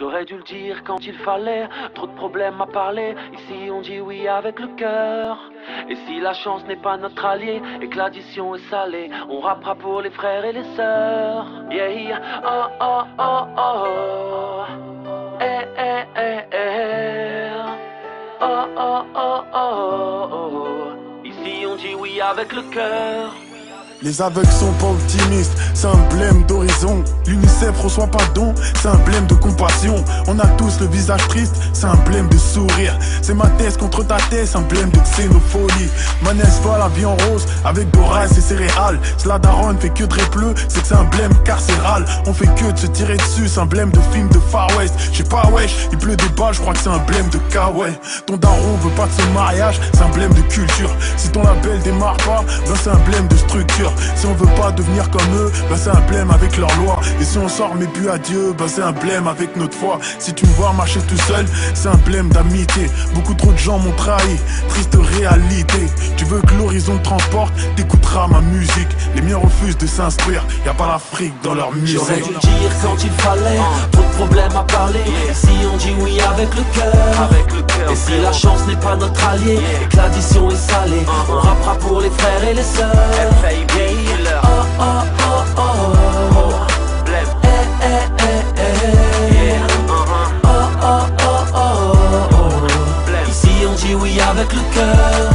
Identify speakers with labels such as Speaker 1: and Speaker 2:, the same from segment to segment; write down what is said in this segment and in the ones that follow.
Speaker 1: J'aurais dû le dire quand il fallait, trop de problèmes à parler. Ici on dit oui avec le cœur. Et si la chance n'est pas notre allié et que l'addition est salée, on rappera pour les frères et les sœurs. Yeah, oh oh oh oh. Eh eh eh eh. Oh oh oh oh oh. Ici on dit oui avec le cœur.
Speaker 2: Les aveugles sont pas optimistes, c'est un blême d'horizon. L'UNICEF reçoit pas de dons, c'est un blême de compassion. On a tous le visage triste, c'est un blême de sourire. C'est ma thèse contre ta thèse, un blême de xénophonie. Manès voit la vie en rose, avec Boras et céréales. Si la daronne fait que de répleu, c'est que c'est un blême carcéral. On fait que de se tirer dessus, c'est un blême de film de Far West. J'sais pas wesh, il pleut des balles, je crois que c'est un blême de kawaii. Ton daron veut pas de ce mariage, c'est un blême de culture. Si ton label démarre pas, ben c'est un blême de structure. Si on veut pas devenir comme eux, bah c'est un blême avec leur loi. Et si on sort mais plus à Dieu, bah c'est un blême avec notre foi. Si tu me vois marcher tout seul, c'est un blême d'amitié. Beaucoup trop de gens m'ont trahi, triste réalité. Tu veux que l'horizon te transporte, t'écouteras ma musique. Les miens refusent de s'instruire, y'a pas l'Afrique dans leur musique.
Speaker 1: J'aurais dû le dire quand il fallait, trop de problèmes à parler. Si on dit oui avec le cœur, et si la chance n'est pas notre allié et que l'addition est salée, on rappera pour les frères et les sœurs. Oh oh oh oh oh. Eh eh eh eh. Oh oh oh oh oh. Ici on dit oui avec le cœur.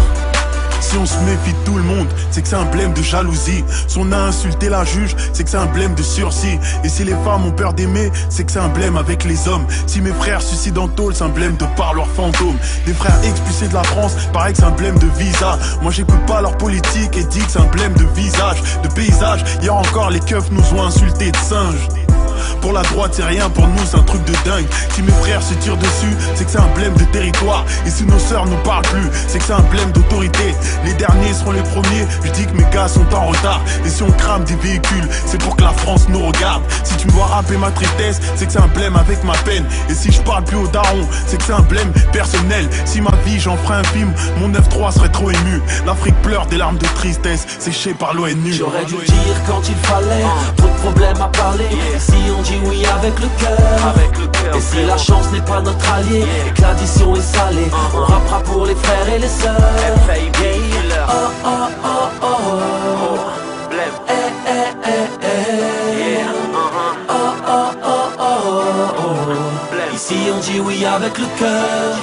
Speaker 2: Si on se méfie de tout le monde, c'est que c'est un blême de jalousie. Si on a insulté la juge, c'est que c'est un blême de sursis. Et si les femmes ont peur d'aimer, c'est que c'est un blême avec les hommes. Si mes frères suicident en tôle, c'est un blême de par leur fantôme. Les frères expulsés de la France, pareil que c'est un blême de visa. Moi j'écoute pas leur politique et dis que c'est un blême de visage, de paysage. Hier encore les keufs nous ont insultés de singes. Pour la droite c'est rien, pour nous c'est un truc de dingue. Si mes frères se tirent dessus, c'est que c'est un blême de territoire. Et si nos sœurs nous parlent plus, c'est que c'est un blême d'autorité. Les derniers seront les premiers, je dis que mes gars sont en retard. Et si on crame des véhicules, c'est pour que la France nous regarde. Si tu me vois rapper ma tristesse, c'est que c'est un blême avec ma peine. Et si je parle plus au daron, c'est que c'est un blême personnel. Si ma vie j'en ferais un film, mon 9-3 serait trop ému. L'Afrique pleure des larmes de tristesse, séchées par l'ONU.
Speaker 1: J'aurais dû le dire quand il fallait, trop de problèmes à parler. Si on dit oui avec le cœur, et si la chance n'est pas notre allié et que l'addition est salée, on rappera pour les frères et les sœurs. Oh oh oh oh oh. Eh eh eh eh. Oh oh oh oh oh. Ici on dit oui avec le cœur.